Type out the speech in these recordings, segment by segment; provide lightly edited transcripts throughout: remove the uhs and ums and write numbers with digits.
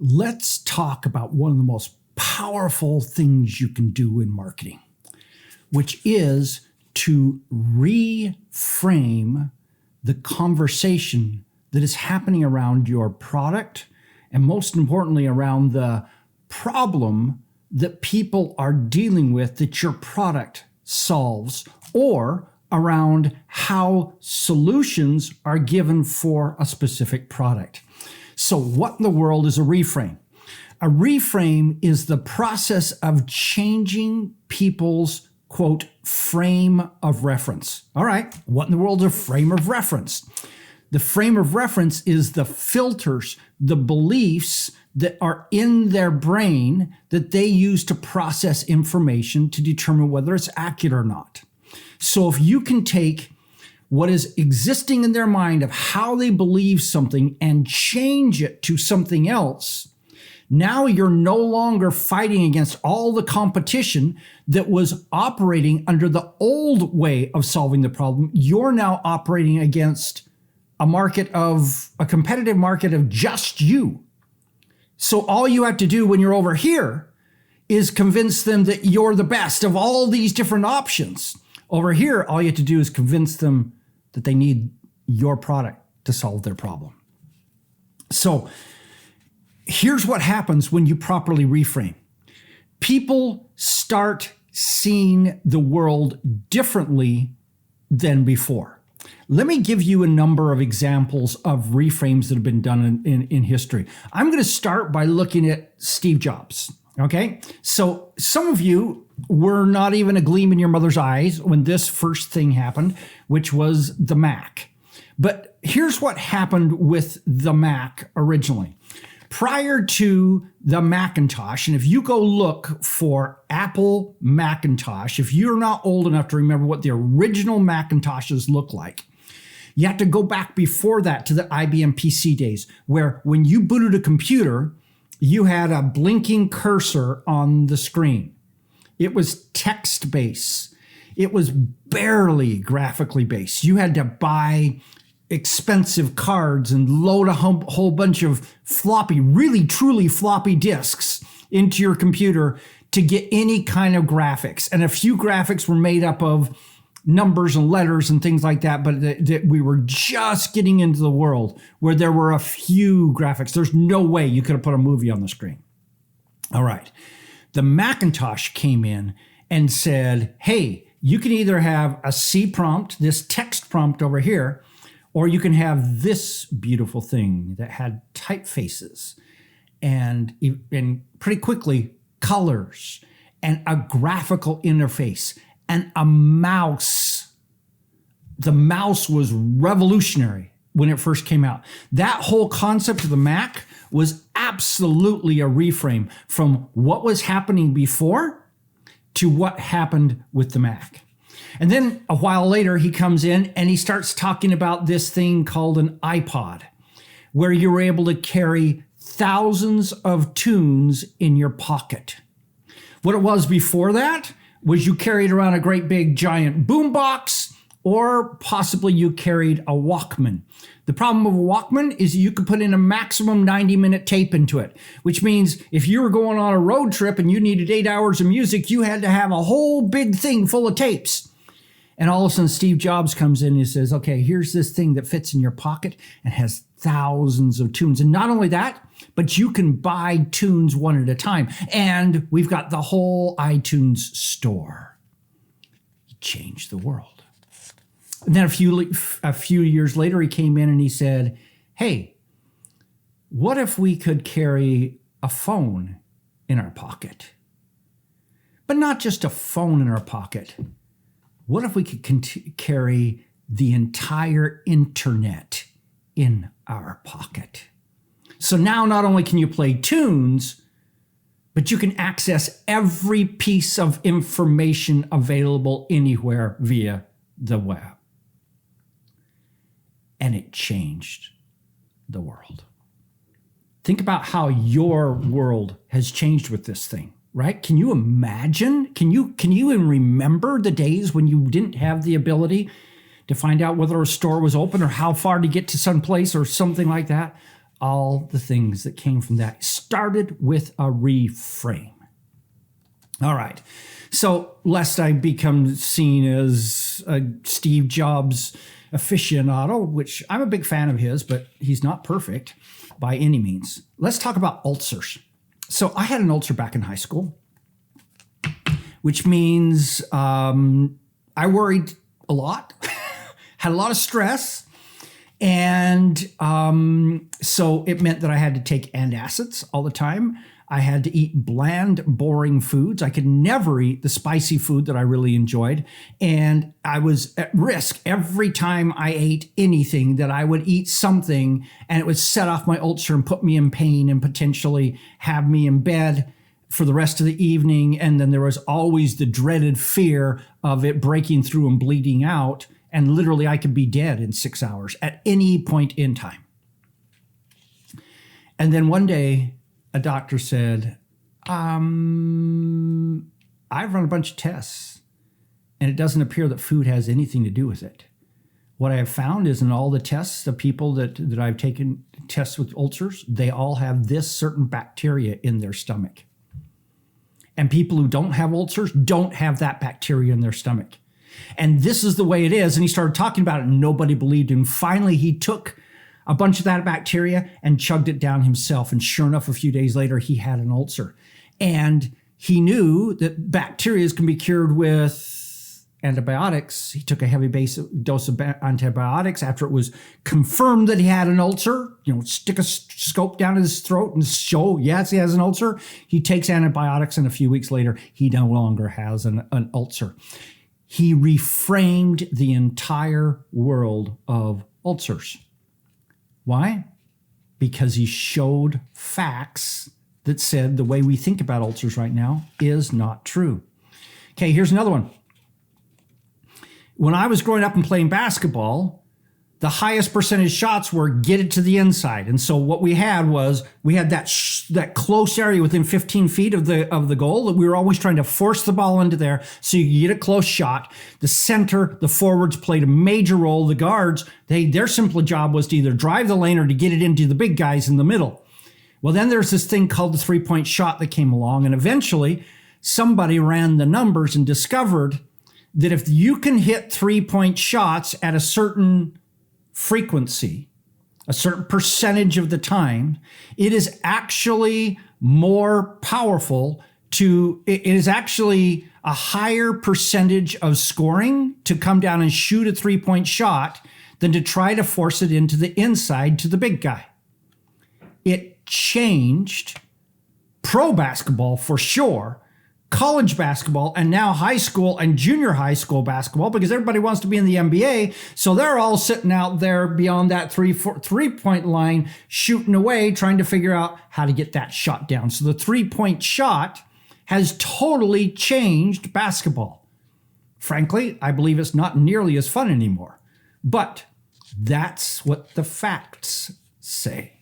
Let's talk about one of the most powerful things you can do in marketing, which is to reframe the conversation that is happening around your product, and most importantly, around the problem that people are dealing with that your product solves, or around how solutions are given for a specific product. So what in the world is a reframe? A reframe is the process of changing people's, quote, frame of reference. All right, what in the world is a frame of reference? The frame of reference is the filters, the beliefs that are in their brain that they use to process information to determine whether it's accurate or not. So if you can take what is existing in their mind of how they believe something and change it to something else, now you're no longer fighting against all the competition that was operating under the old way of solving the problem. You're now operating against a competitive market of just you. So all you have to do when you're over here is convince them that you're the best of all these different options. Over here, all you have to do is convince them that they need your product to solve their problem. So here's what happens when you properly reframe. People start seeing the world differently than before. Let me give you a number of examples of reframes that have been done in history. I'm going to start by looking at Steve Jobs. Okay, so some of you were not even a gleam in your mother's eyes when this first thing happened, which was the Mac. But here's what happened with the Mac originally. Prior to the Macintosh, and if you go look for Apple Macintosh, if you're not old enough to remember what the original Macintoshes look like, you have to go back before that to the IBM PC days, where when you booted a computer, you had a blinking cursor on the screen. It was text-based. It was barely graphically based. You had to buy expensive cards and load a whole bunch of floppy, really truly floppy disks into your computer to get any kind of graphics. And a few graphics were made up of numbers and letters and things like that, but that we were just getting into the world where there were a few graphics. There's no way you could have put a movie on the screen. All right. The Macintosh came in and said, hey, you can either have a C prompt, this text prompt over here, or you can have this beautiful thing that had typefaces and pretty quickly colors and a graphical interface and a mouse. The mouse was revolutionary when it first came out. That whole concept of the Mac was absolutely a reframe from what was happening before to what happened with the Mac. And then a while later, he comes in and he starts talking about this thing called an iPod, where you were able to carry thousands of tunes in your pocket. What it was before that was you carried around a great big giant boombox, or possibly you carried a Walkman. The problem of a Walkman is you could put in a maximum 90-minute tape into it, which means if you were going on a road trip and you needed 8 hours of music, you had to have a whole big thing full of tapes. And all of a sudden, Steve Jobs comes in and he says, okay, here's this thing that fits in your pocket and has thousands of tunes. And not only that, but you can buy tunes one at a time. And we've got the whole iTunes store. He changed the world. And then a few years later, he came in and he said, hey, what if we could carry a phone in our pocket? But not just a phone in our pocket. What if we could carry the entire internet in our pocket? So now not only can you play tunes, but you can access every piece of information available anywhere via the web. And it changed the world. Think about how your world has changed with this thing. Right? Can you imagine? Can you even remember the days when you didn't have the ability to find out whether a store was open or how far to get to some place or something like that? all the things that came from that started with a reframe. All right. So lest I become seen as a Steve Jobs aficionado, which I'm a big fan of his, but he's not perfect by any means. Let's talk about ulcers. So I had an ulcer back in high school, which means I worried a lot, had a lot of stress. And so it meant that I had to take antacids all the time. I had to eat bland, boring foods. I could never eat the spicy food that I really enjoyed. And I was at risk every time I ate anything that I would eat something and it would set off my ulcer and put me in pain and potentially have me in bed for the rest of the evening. And then there was always the dreaded fear of it breaking through and bleeding out. And literally I could be dead in 6 hours at any point in time. And then one day, a doctor said, I've run a bunch of tests, and it doesn't appear that food has anything to do with it. What I have found is in all the tests, the people that I've taken tests with ulcers, they all have this certain bacteria in their stomach. And people who don't have ulcers don't have that bacteria in their stomach. And this is the way it is. And he started talking about it, and nobody believed him. Finally, he took a bunch of that bacteria and chugged it down himself. And sure enough, a few days later, he had an ulcer. And he knew that bacteria can be cured with antibiotics. He took a heavy dose of antibiotics after it was confirmed that he had an ulcer. Stick a scope down his throat and show, yes, he has an ulcer. He takes antibiotics, and a few weeks later, he no longer has an ulcer. He reframed the entire world of ulcers. Why? Because he showed facts that said the way we think about ulcers right now is not true. Okay, here's another one. When I was growing up and playing basketball, the highest percentage shots were get it to the inside. And so what we had that close area within 15 feet of the goal that we were always trying to force the ball into there so you get a close shot. The center, the forwards played a major role. The guards, their simple job was to either drive the lane or to get it into the big guys in the middle. Well, then there's this thing called the three-point shot that came along, and eventually somebody ran the numbers and discovered that if you can hit three-point shots at a certain frequency, a certain percentage of the time, it is actually more powerful it is actually a higher percentage of scoring to come down and shoot a three-point shot than to try to force it into the inside to the big guy. It changed pro basketball for sure, college basketball, and now high school and junior high school basketball, because everybody wants to be in the NBA. So they're all sitting out there beyond that three-point line, shooting away, trying to figure out how to get that shot down. So the three-point shot has totally changed basketball. Frankly, I believe it's not nearly as fun anymore. But that's what the facts say.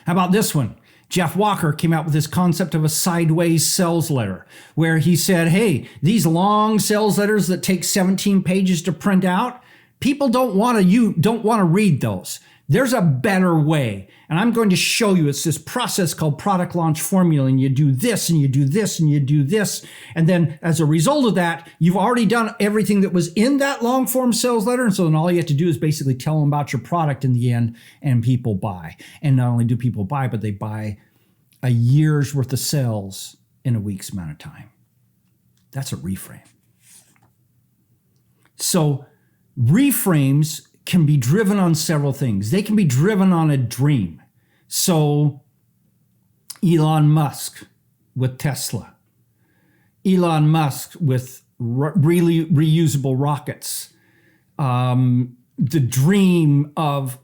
How about this one? Jeff Walker came out with this concept of a sideways sales letter, where he said, hey, these long sales letters that take 17 pages to print out, people don't want to read those. There's a better way. And I'm going to show you. It's this process called product launch formula. And you do this and you do this and you do this. And then as a result of that, you've already done everything that was in that long form sales letter. And so then all you have to do is basically tell them about your product in the end, and people buy. And not only do people buy, but they buy a year's worth of sales in a week's amount of time. That's a reframe. So reframes can be driven on several things. They can be driven on a dream. So Elon Musk with Tesla, Elon Musk with really reusable rockets, the dream of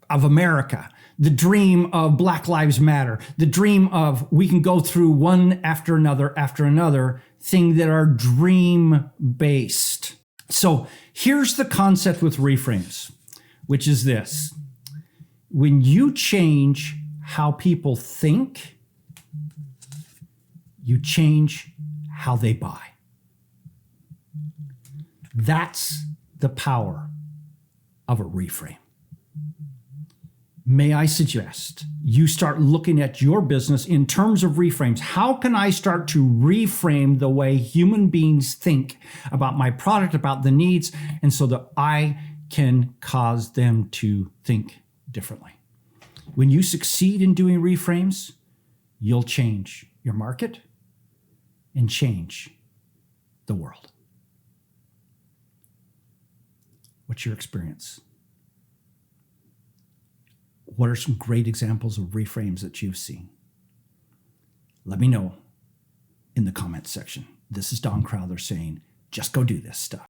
of America, the dream of Black Lives Matter, the dream of we can go through one after another thing that are dream based. So here's the concept with reframes, which is this. When you change how people think, you change how they buy. That's the power of a reframe. may I suggest you start looking at your business in terms of reframes? How can I start to reframe the way human beings think about my product, about the needs, and so that I can cause them to think differently? When you succeed in doing reframes, you'll change your market and change the world. What's your experience? What are some great examples of reframes that you've seen? Let me know in the comments section. This is Don Crowther saying, just go do this stuff.